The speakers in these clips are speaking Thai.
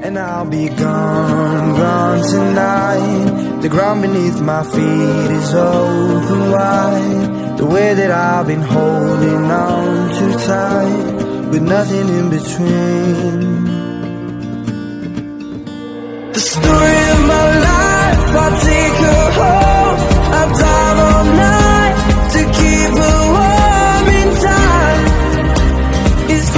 And I'll be gone, gone tonight. The ground beneath my feet is open wide. The way that I've been holding on too tight, with nothing in between. The story of my life, I'll take her home. I'll dive all night to keep her warm in time. It's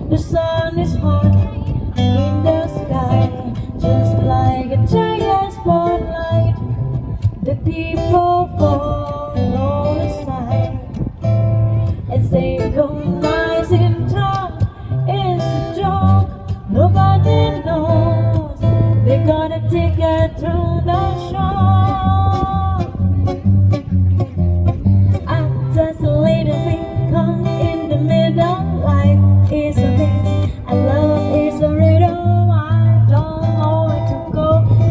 The sun is hot in the sky, just like a giant spotlight. The people follow aside and say, "Come nice and talk." It's a joke, nobody knows they're gonna take it through the show. I'm just a little bit caught in the middle. Life is a mess, and love is a riddle. I don't know where to go,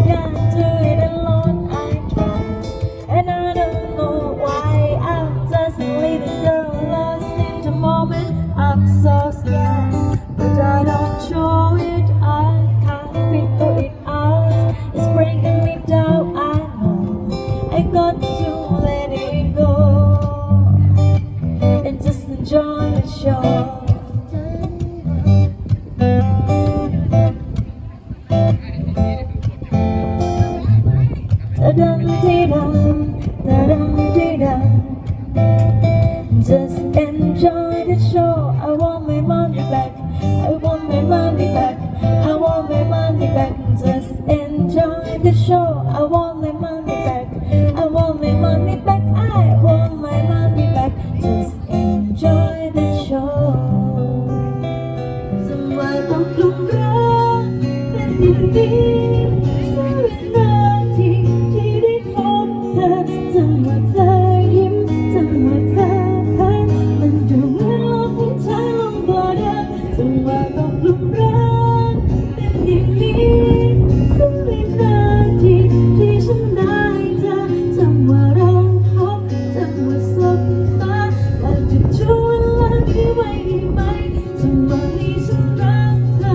can't do it alone. I try, and I don't know why. I'm just a little girl lost in the moment. I'm so scared, but I don't show it. I can't figure it out. It's breaking me down. I know I got to let it go and just enjoy the show. Just enjoy the show. I want my money back. I want my money back. I want my money back. Just enjoy the show. I want my money back. I want my money back. I want my money back. Just enjoy the show. จังหวะตกหลุมรักเป็นอย่างนี้สักวินาทีที่ได้พบเธอจังหวะเธอยิ้มจังหวะเธอมันดูเหมือนโลกของฉันลงกว่าเดิมจังหวะตกหลุมรักเป็นอย่างนี้สักวินาทีที่ฉันได้เธอจังหวะเราพบจังหวะสบตาแต่จะช่วยเวลาที่ไว้ได้ไหมจังหวะนี้ฉันรักเธอ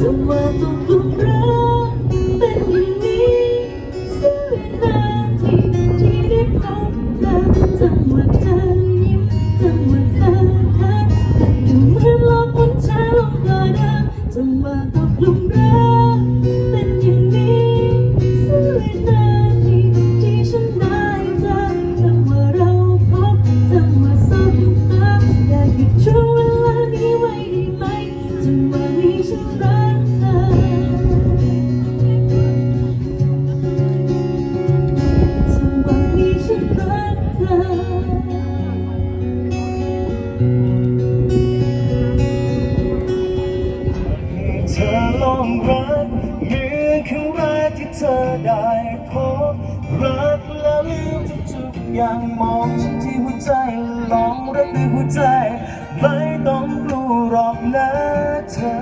จังหวะตกหลุมรักเป็นอย่างนี้สักวินาทีที่ได้พบเธอจังหวะเธอยิ้มจังหวะเธอแต่ดูเหมือนโลกมันช้าลงกว่าเดิมจังหวะตกหลุมรักเป็นอย่างนี้สักวินาทีที่ฉันได้เธอจังหวะเราพบจังหวะสบตาอยากหยุดช่วงเวลานี้ไว้ได้ไหมจังหวะนี้ฉันรักเธอจังหวะนี้ฉันรักเธอเธอลองรักเหมือนครั้งแรกที่เธอได้พบรักแล้วลืมทุกๆอย่างมองฉันที่หัวใจลองรักด้วยหัวใจไม่ต้องกลัวหรอกนะเธอ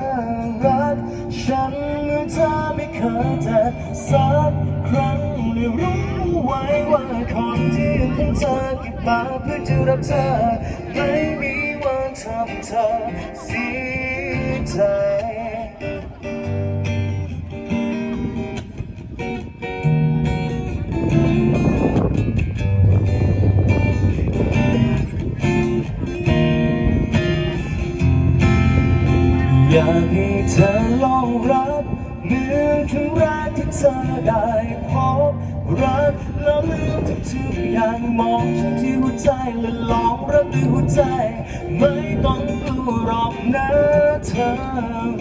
รักฉันเหมือนเธอไม่เคยเจอสักครั้งเลยรู้ไว้ว่าคนที่ยืนข้างเธอเก็บมาเพื่อจะรักเธอไม่มีวันทำเธอเสียใจ อยากให้เธอลองรับเหมือนครั้ง งแรกที่เธอได้พบรักแล้วลืมทุกอย่างมองฉันที่หัวใจและลองรักด้วยหัวใจไม่ต้องกลัวหรอกนะเธอ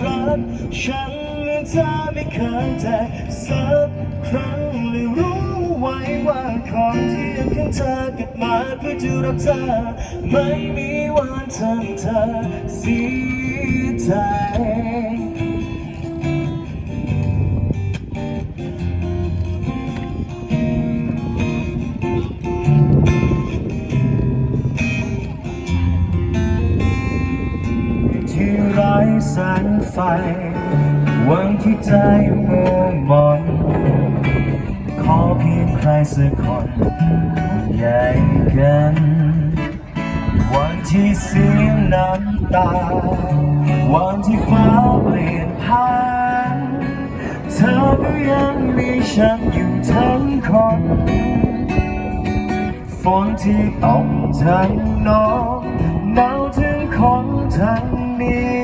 รักฉันเธอไม่เคยแต่สักครั้งเลยรู้ไว้ว่าคนที่ยังข้างเธอเกิดมาเพื่อจะรักเธอไม่มีวันทำเธอเสียใจที่ไร้แสงไฟวันที่ใจมัวหมองขอเพียงใครสักคนใหญ่กันวันที่เสียงน้ำตาวันที่ฟ้าเปลี่ยนผ่านเธอก็ยังมีฉันอยู่ทั้งคนฝนที่ตกทั้งน้องหนาวถึงคนทั้งนี้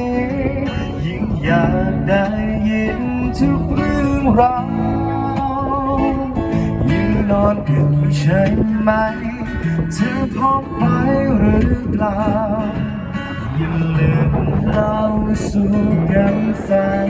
ยิ่งอยากได้ยินทุกเรื่องราวยิ่งนอนดึกใช่ไหมเธอพบไปหรือเปล่าอย่าลืมเล่าสู่กันฟัง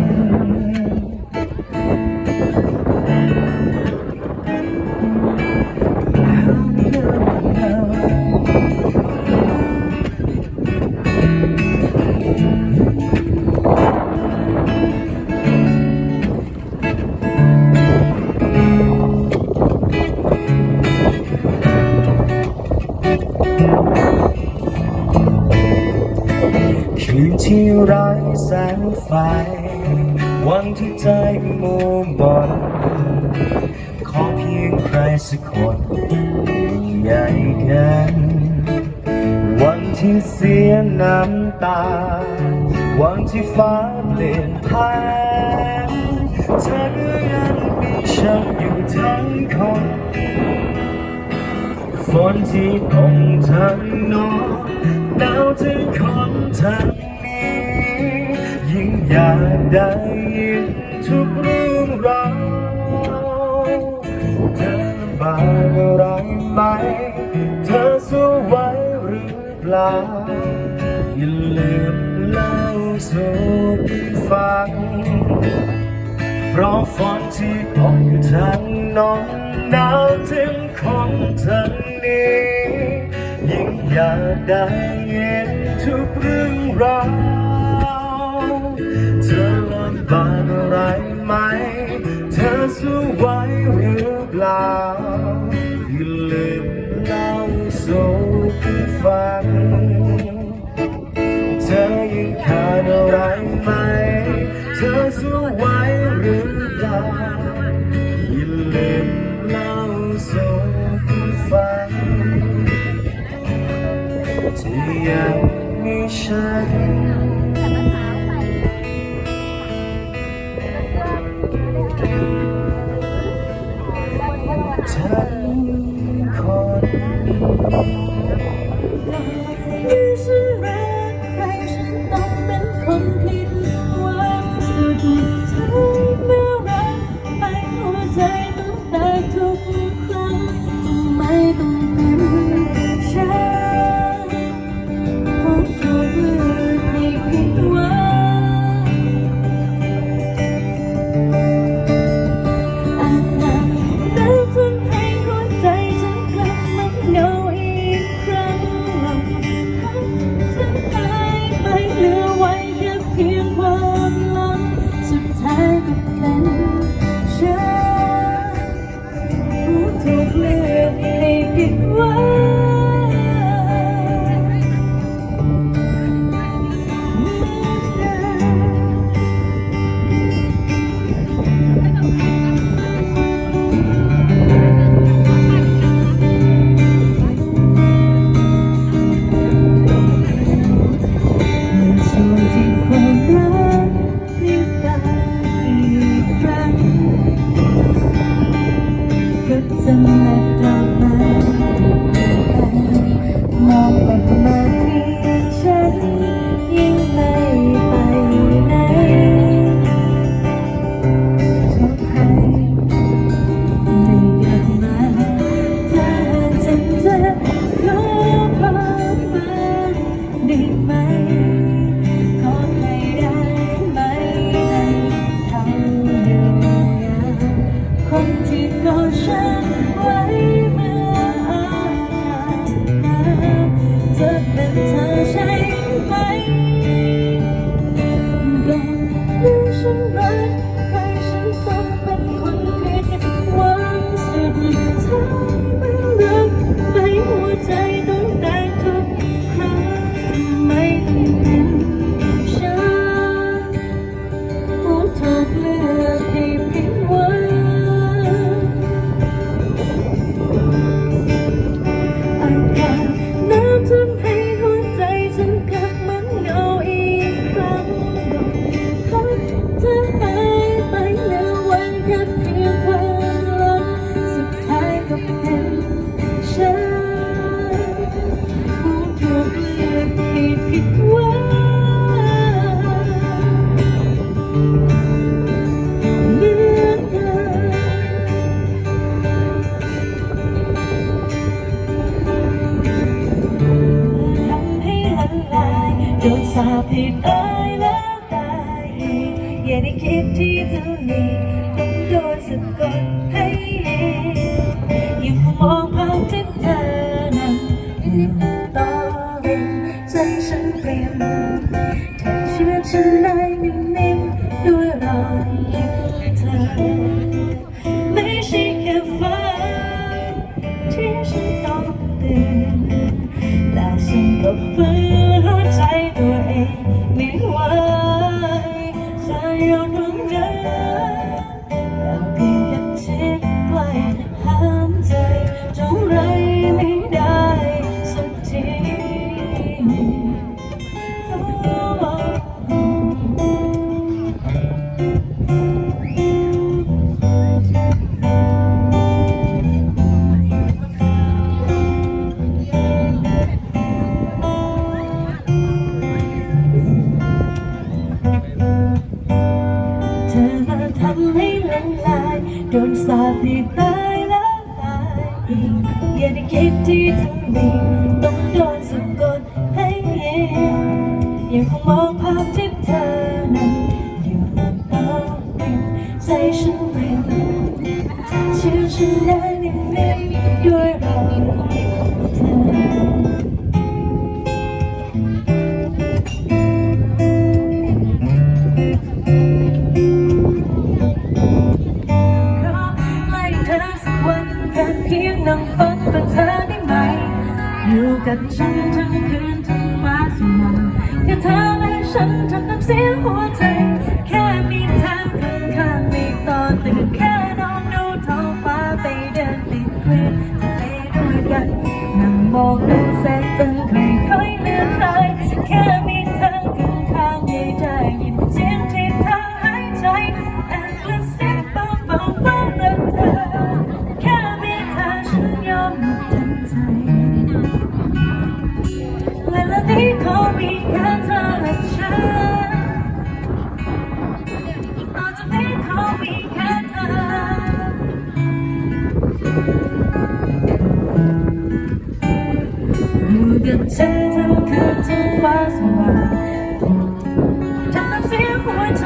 คืนที่ไร้แสงไฟวันที่ใจมัวหมองขอเพียงใครสักคนใหญ่กันวันที่เสียน้ำตาวันที่ฟ้าเปลี่ยนผ่านเธอก็ยังมีฉันอยู่ทั้งคนฝนที่ตกทั้งนอนหนาวถึงคนทั้งนี้ยิ่งอยากได้ยินทุกเรื่องราวเธอลำบากอะไรไหมเธอสู้ไหวหรือเปล่าอย่าลืมเล่าสู่กันฟังเพราะฝนที่ตกอยู่ทั้งนอนหนาวถึงคนทั้งนี้ยิ่งอยากได้ยินทุกเรื่องราวเธอลำบากอะไรไหมเธอสู้ไหวหรือเปล่าอย่าลืมเล่าสู่กันฟังเธอยังขาดอะไรไหมเธอสู้ไหวหรือเปล่าอย่าลืมเล่าสู่กันฟังที่ยังมีฉันทั้งคนที่ฉันรักใครฉันต้องเป็นคนผิดหวังสุดท้ายเมื่อรักไปหัวใจต้องแตกทุกครั้งทำไมต้องเป็นฉันพบเธอเพื่อให้ผิดหวังอาจนานแล้วทำให้หัวใจฉันกลับมาเหงาอีกครั้ง ฉันไว้เมื่ออาการหนาวจะเป็นเธอใช่ไหมก่อนหรือฉันรักใครฉันต้องเป็นคนผิดหวังสุดท้ายไม่รักไม่หัวใจต้องแตกทุกครั้งทำไมต้องเป็นฉันผู้ถูกเลือกให้ผิดหวังอากาศหนาวทำให้หัวใจฉันกลับมันเหงาอีกครั้งพัดเธอหายไปเหลือไว้แค่เพียงความลับสุดท้ายก็เป็นฉันผู้ถูกเลือกให้ผิดหวังเหมือนเดิมทำให้ละลายโดนสาปให้ตายแล้วตายอีกอย่าได้คิดที่จะหนีต้องโดนสะกดให้ยังคงมองภาพที่เธอนั้นอยู่ต่อเองใจฉันเปลี่ยนเธอเชื่อฉันได้นิ่มๆด้วยรอยยิ้มเธอไม่ใช่แค่ฝันที่ฉันต้องตื่นแต่ฉันก็ฝืนหัวใจตัวเองไม่ไหวจะยอมรับเดินแล้วเพียงแค่ชิดใกล้ห้ามใจเท่าไรไม่ได้สักทีเธอมาทำให้ละลายโดนสาปให้ตายแล้วตายอีกอย่าได้คิดที่จะหนีต้องโดนสะกดให้ยังคงมองภาพที่เธอนั้นอยู่ต่อเป็นใจฉันเปลี่ยนเชื่อฉันได้นิ่มๆด้วยรอยยิ้มเธอใกล้เธอสักวันแค่เพียงนั่งฝันกับเธอได้ไหมอยู่กับฉันทั้งคืนทั้งฟ้าสว่างแค่เธอและฉันทำน้ำเสียงหัวใจแค่มีเธอข้างๆในตอนตื่นแค่นอนดูท้องฟ้าไปเดินติดคลื่นทะเลด้วยกันนั่งมองดูแสงจันทร์ค่อยๆเลือนหายแค่มีเธอข้างๆให้ได้ยินเสียงที่เธอหายใจแอบกระซิบเบาๆว่ารักเธอแค่มีเธอฉันยอมหมดทั้งใจและละนี้ขอมีแค่เธอและฉันต่อจากนี้ขอมีแค่เธออยู่กับฉันทั้งคืนทั้งฟ้าสว่างทำน้ำเสียงหัวใจ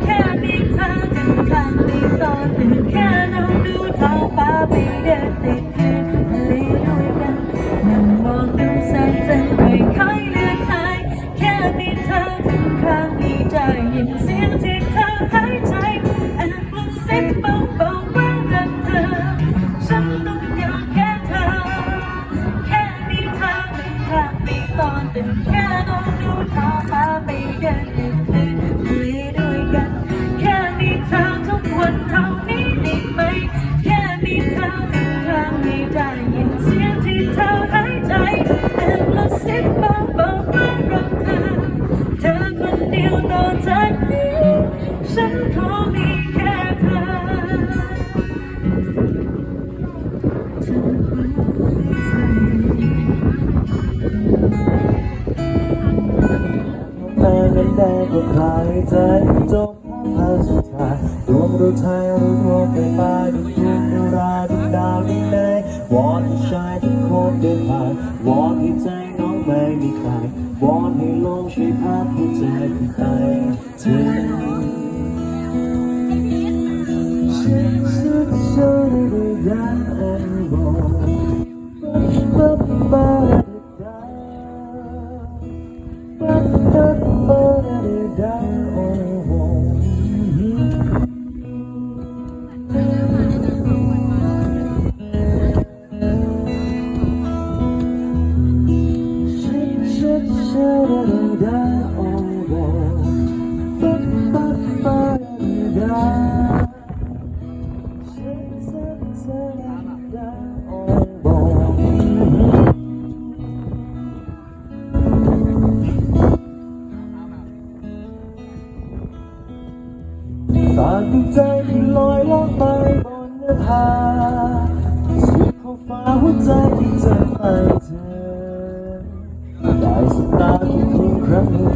แค่มีเธอข้างๆในตอนตื่นแค่นอนดูท้องฟ้าไปเดินติดคลื่นทะเลด้วยกันนั่งมองดูแสงจันทร์ค่อยๆเลือนหายแค่มีเธอข้างๆให้ได้ยินเสียงที่เธอหายใจแอบกระซิบเบาๆว่ารักเธอฉันต้องยอมแค่เธอแค่มีเธอข้างๆในตอนตื่นแค่นอนดูท้องฟ้าไปเดินติดคลื่นทะเลด้วยกันแค่มีเธอทุกวันเท่านี้ได้ไหมแค่มีเธอข้างๆให้ได้ยินเสียงที่เธอหายใจแอบกระซิบเบาๆว่ารักเธอเธอคนเดียวต่อจากนี้ฉันขอมีแค่เธอทั้งหัวใจแต่ไม่ได้ก็คลายใจจบภาพสุดท้ายดวงดาวไทยรู้ดวงไปฟ้าดูดวงดาวราดูดาวได้ไหนวอนให้ชายทุกคนเดินผ่านวอนให้ใจน้องไม่มีใครวอนให้ลมช่วยพัดหัวใจขึ้นไปถึงสุด ฝากดวงใจที่ลอยล่องไปบนนภาสุดขอบฟ้าหัวใจที่จะไปเธอได้สบตาทุกคืนครั้งหนึ่ง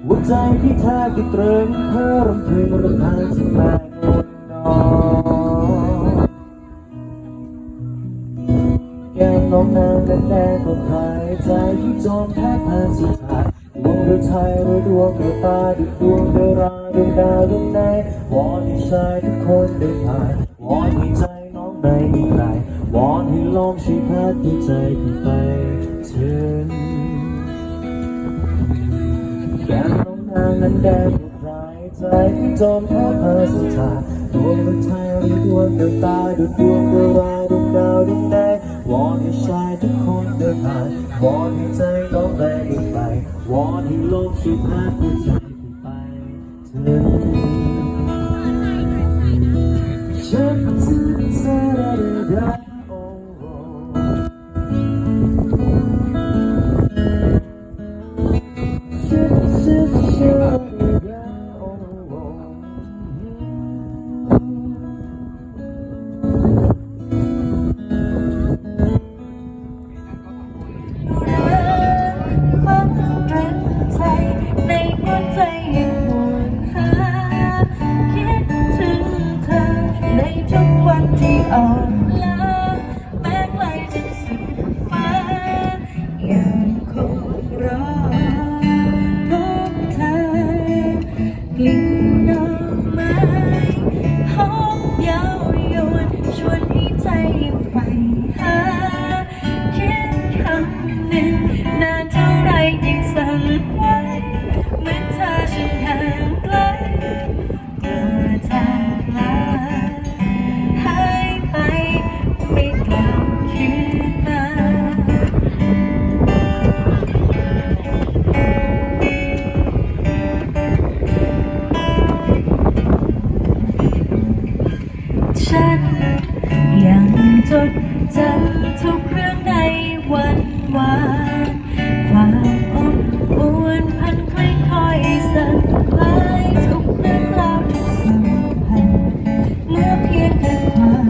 หัวใจที่แทบจะเตริงเพ้อรำพึงรำพันที่แม่นวลนอนแก้มน้องนางแดงก็หายใจที่จมแทบผ่านสุดท้ายดวงเดือไทยหรือดวงเดือตาดุจดวงเดือราดวงดาวดวงไหนวอนให้ชายทุกคนได้ผ่านวอนให้ใจน้องได้มีใครวอนให้ลมช่วยพัดหัวใจพี่ไปถึงแก้มน้องนางนั้นแดงก็หายใจที่จมแทบผ่านสุดท้ายดวงเดือไทยหรือดวงเดือตาดุจดวงเดือราดวงดาวดวงไหนวอนให้ชายทุกคนได้ผ่านวอนให้ใจน้องได้มีใครวอนให้โลกช่วยพัดหัวใจพี่ไปถึงฉันจะเธอได้โอ้ฉันจะเธอได้โอ้ฟังเรื่องใจในหัวใจยังหวนหาคิดถึงเธอในทุกวันที่อ่อนล้าแม้ไกลจนสุดฟ้ายังคงรอพบเธอกลิ่นดอกไม้หอมเย้ายวนชวนให้ใจยังใฝ่หาคิดคำหนึ่งนานเท่าไรยังสั่นไหวเหมือนเธอฉันห่างไกลกลัวจากลาหายไปไม่กลับคืนมา ฉันยังจดจำทุกเรื่องในวันวานความอบอุ่นพันค่อยๆสั่นคลายทุกเรื่องราวที่สัมพันธ์เหลือเพียงแค่ความ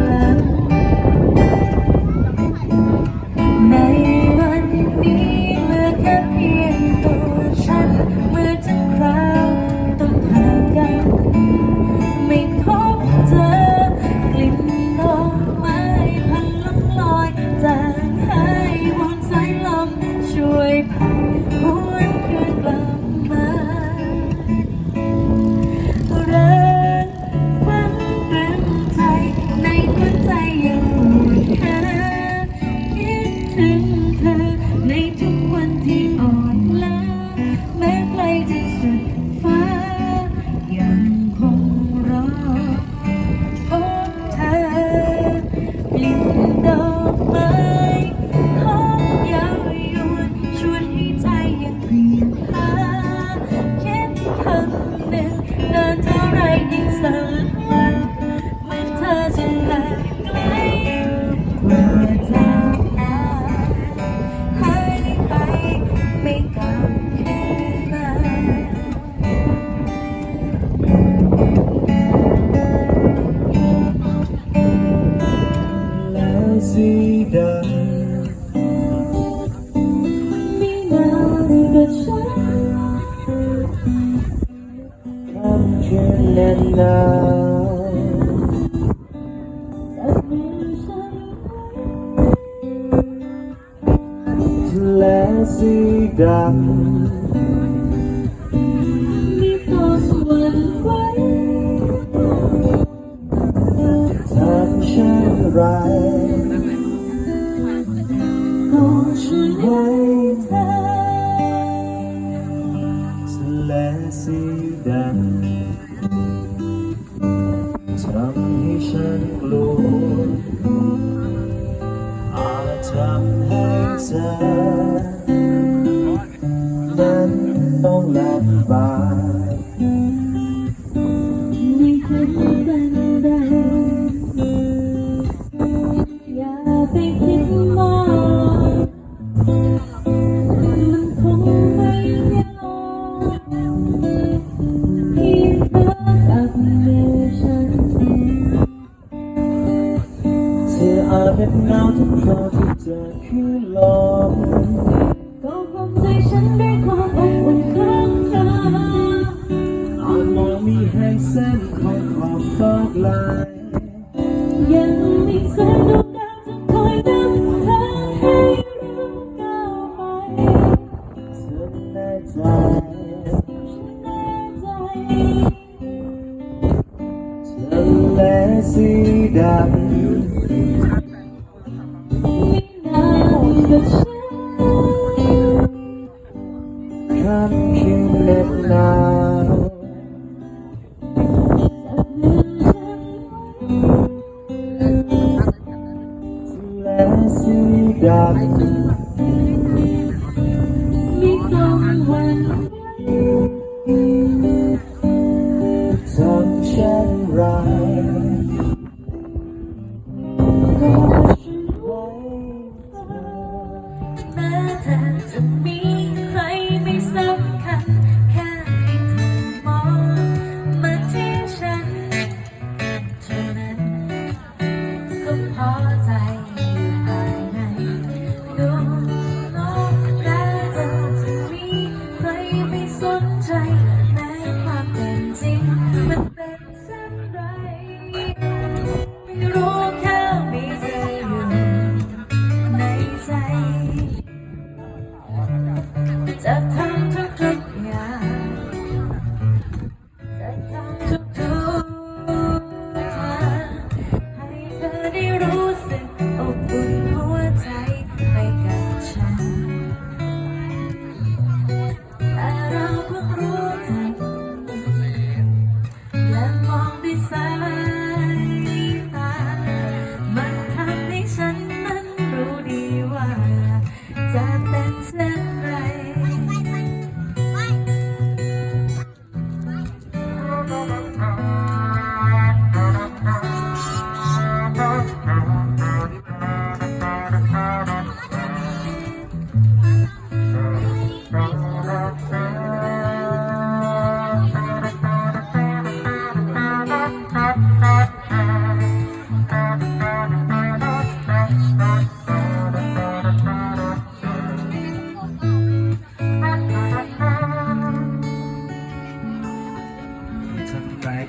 หลังในวันนี้เหลือแค่เพียงตัวฉันเมื่อถึงคราวต้องห่างกันไม่พบเจอกลิ่นดอกไม้พันล่องลอยจางหายวนสายลมช่วยพัดหวนคืนกลับมารักฝันเรือนใจในหัวใจยังหวนหาคิดถึงเธอในทุกวันที่อ่อนล้าแม้ไกลที่สุดฟ้ายังคงรอพบเธอกลิ่นดอกไม้หอมเย้ายวนชวนให้ใจยังเปลี่ยนหาคิดคำหนึ่งนานเท่าไรยิ่งสั่นไหวเหมือนเธอจะห่างไกลกลัวจากลาหายไปไม่กลับคืนมา และสีดำ ไม่นานก็ฉัน คำคืนแน่นหนา จับมือฉันไว้ และสีดำ ไม่ต้องหวั่นไหว ไร ก็ฉันไว้เธอ และสีดำทำให้ฉันกลัวอาจทำให้เธอนั้นต้องลำบาก ไม่เคยบันไดอย่าไปคิดมากมันคงไม่ยากเพียงเธอจับมือฉัน เธออาจเหน็บหนาวทุกคราวที่เจอคือลม ก็คงใจฉันด้วยความอบอุ่นของเธอ อาจมองมีแห่งเส้นของขอบฟากลาย ยังมีแสงดวงดาวจะคอยนำทางให้เราก้าวไป เธอแน่ใจ แน่ใจ เธอและสีดำ ไม่นานกับฉัน คำคืนเหน็บหนาว จับมือฉัน และสีดำ ไม่ต้องหวั่นไหว ทำเช่นไร ก็ฉันไว้เธอ แม้เธอจะมีใครไม่สำคัญแค่เพียงเธอมองมาที่ฉันเท่านั้นก็พอใจอยู่ภายในดวงโลกและเธอจะมีใครไม่สนใจแม้ความเป็นจริงมันเป็นเช่นไรไม่รู้แค่มีเธออยู่ในใจ จะทำทุกๆอย่างจะทำทุกๆทางให้เธอได้รู้สึกอบอุ่นหัวใจไปกับฉันแต่เราเพิ่งรู้จักและมองด้วยสายตามันทำให้ฉันนั้นรู้ดีว่าจะเป็นเช่นไร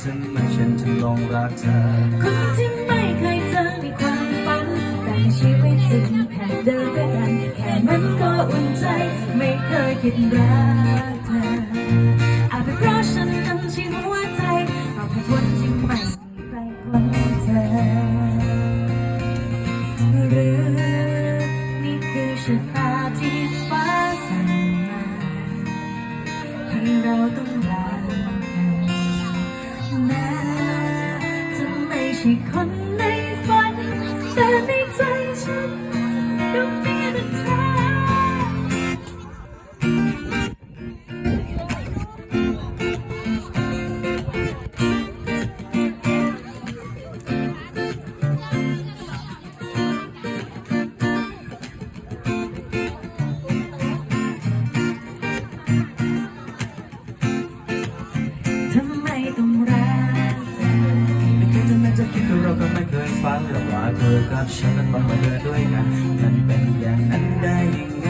ทำไมฉันถึงลงรักเธอ คนที่ไม่เคยเจอในความฝันแต่ในชีวิตจริงแค่เดินด้วยกันแค่นั้นก็อุ่นใจไม่เคยคิดรักเธออาจเป็นเพราะฉันนั้นที่หัวใจเราเป็นคนที่ไม่มีใครคนเธอหรือนี่คือชะตาที่ฟ้าสั่งมาให้เราต้องลาแม้จะไม่ใช่คนในฝันแต่ในใจฉันก็มีแต่เธอ ทำไมต้องรักเธอ ไม่คิดจะไม่จะคิดเราก็ไม่เคยฝันหรอกว่าเธอกับฉันนั้นต้องมาเดินด้วยกันมันเป็นอย่างนั้นได้ยังไง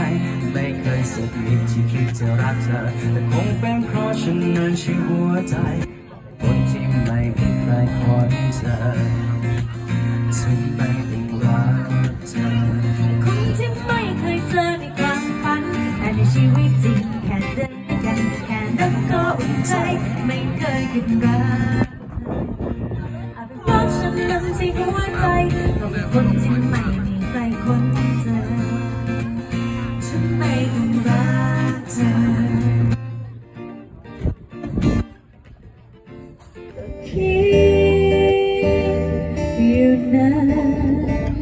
ไม่เคยสักนิดที่คิดจะรักเธอแต่คงเป็นเพราะฉันนั้นใช่หัวใจคนที่ไม่มีใครคอยเธอทำไมต้องรักเธอ คนที่ไม่เคยเจอในความฝันแต่ในชีวิตจริงแค่เดินด้วยกันแค่นั้นก็อุ่นใจไม่เคยคิดรักเธออาจเป็นเพราะฉันนั้นที่หัวใจต้องเป็น คนที่ไม่มีใครค้นเจอฉันไม่ต้องรักเธอคิดอยู่นาน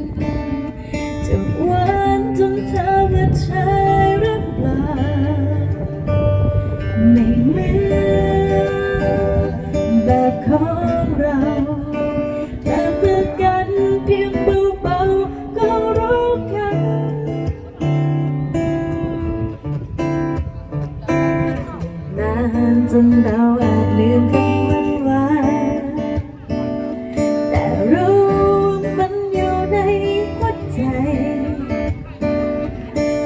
จะหวานจนเธอว่าใช่หรือเปล่าไม่เหมือนแบบของเราแต่เมื่อกันเพียงเบาๆก็รู้กันนานจนเราอาจลืมคำวันวานแต่รู้มันอยู่ในหัวใจ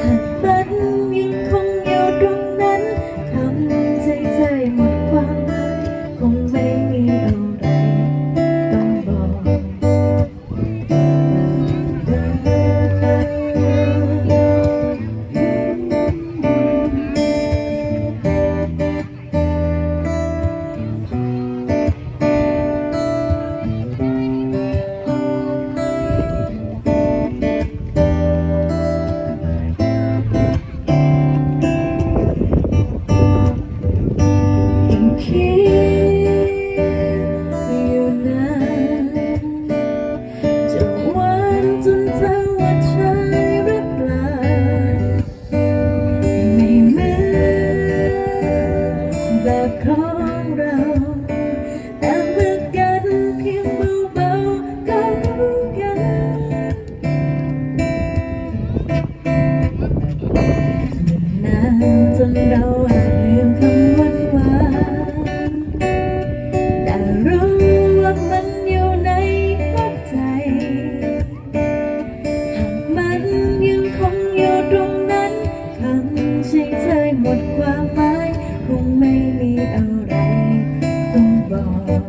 หากมันยังคงอยู่ตรงนั้นทำใจหมดความหมายคงไม่มีอะไรต้องบอก ยังคิดอยู่นานจะหวานจนเธอว่าใช่หรือเปล่าไม่เหมือนแบบของเราแต่เมื่อกันเพียงเบาๆก็รู้กันนานจนเราอาจลืมคำวันวานแต่รู้ว่ามันอยู่ในหัวใจหากมันยังคงอยู่ตรงนั้นคำใช้เธอหมดความหมายคงไม่มีอะไรต้องบอก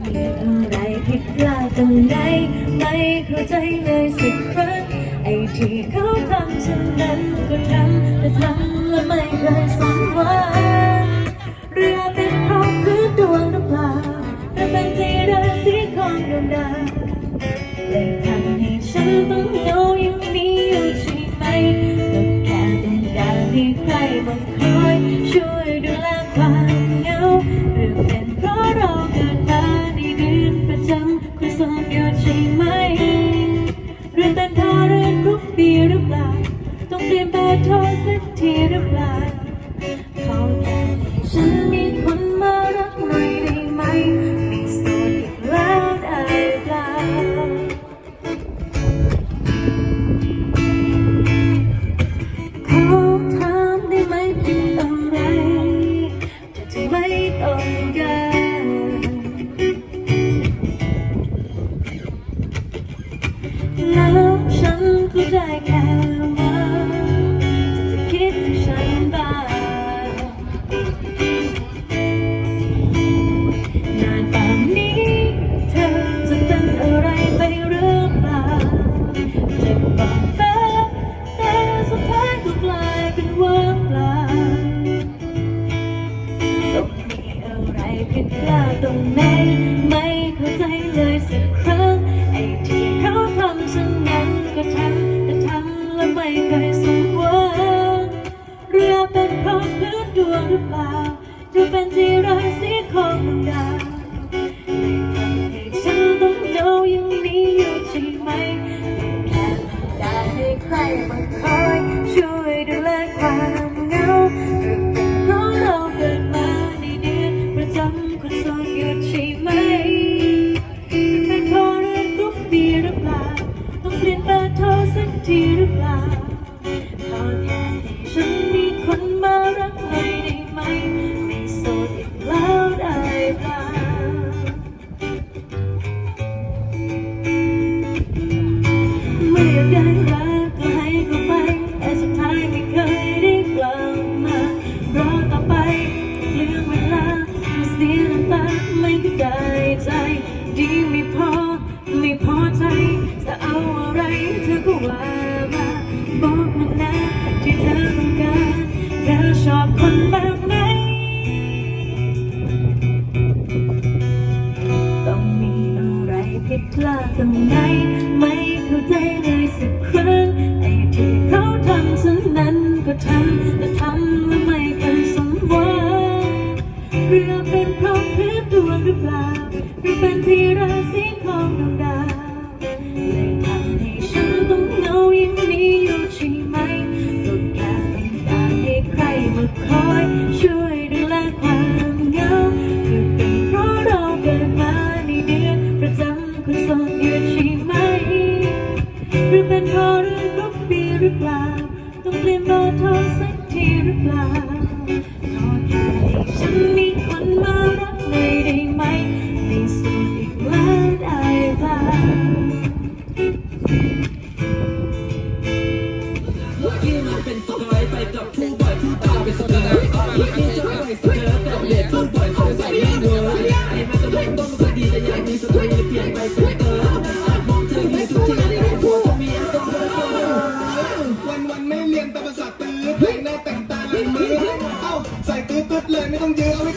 มีอะไรผิดพลาดตรงไหนไม่เข้าใจเลยสักครั้งไอ้ที่เขาทำฉันนั้นก็ทำแต่ทำและไม่เคยสมหวังเรือเป็นเพราะพื้นดวงหรือเปล่าหรือเป็นที่ราศีของดวงดาวเลยทำให้ฉันต้องเหงาอย่างนี้อยู่ใช่ไหมก็แค่ต้องการให้ใครบางคอยช่วยดูแลความเหงาหรือเป็นเพราะเราเกิดมาในเดือนประจำคุณทรงหยุดใช่ไหมหรือเป็นเพราะเรื่องครบปีหรือเปล่าต้องเปลี่ยนเบอร์โทรสักทีหรือเปล่าขอแค่ฉันมีคนมารักหน่อยได้ไหมไม่โสดอีกแล้วได้เปล่าขอถามได้ไหมเป็นอะไรแต่ที่ไม่ต้องการแล้วฉันก็ได้แค่ว่าจะคิดถึงฉันบ้างนานป่านนี้เธอจะเป็นอะไรไปหรือเปล่าจะบอกแฟ้แต่สุดท้ายก็กลายเป็นว่างเปล่าต้องมีอะไรผิดพลาดตรงไหนไม่เข้าใจเลยสักครั้งไอ้ที่เขาทำฉันนั้นก็ทำแต่ทำและไม่เคยสมหวังเรือเป็นเพราะพื้นดวงหรือเปล่าหรือเป็นที่ราศีของดวงดาวเลยทำให้ฉันต้องเหงาอย่างนี้อยู่ใช่ไหมแค่ต้องการให้ใครมาคอยช่วยดูแลความเหงาหรือเป็นเพราะเราเกิดมาในเดือนประจำคนโสดหยุดใช่ไหมหรือเป็นเพราะเรื่องครบปีหรือเปล่าต้องเปลี่ยนเบอร์โทรสักทีหรือเปล่าขอแค่ให้ฉันมีคนมารักหน่อยได้ไหมไม่โสดอีกแล้วได้เปล่า ทำแต่ทำแล้วไม่เคยสมหวังเรือเป็นเพราะพื้นดวงหรือเปล่าหรือเป็นที่ราศีของดวงดาวเลยทำให้ฉันต้องเหงาอย่างนี้อยู่ใช่ไหมก็แค่ต้องการให้ใครมาคอยช่วยดูแลความเหงาคือเป็นเพราะเราเกิดมาในเดือนประจำคนโสดอยู่ใช่ไหมหรือเป็นเพราะเรื่องครบปีหรือเปล่าต้องเปลี่ยนเบอร์โทรสักทีหรือเปล่าขอแค่ให้ฉันมีคนมารักหน่อยได้ไหมไม่โสดอีกแล้วได้เปล่า วันไม่เรียนแต่ภาษาตื้อเพลงหน้าแต่งตาลังมือเอ้าใส่ตื้อเลยไม่ต้องยื้อเอา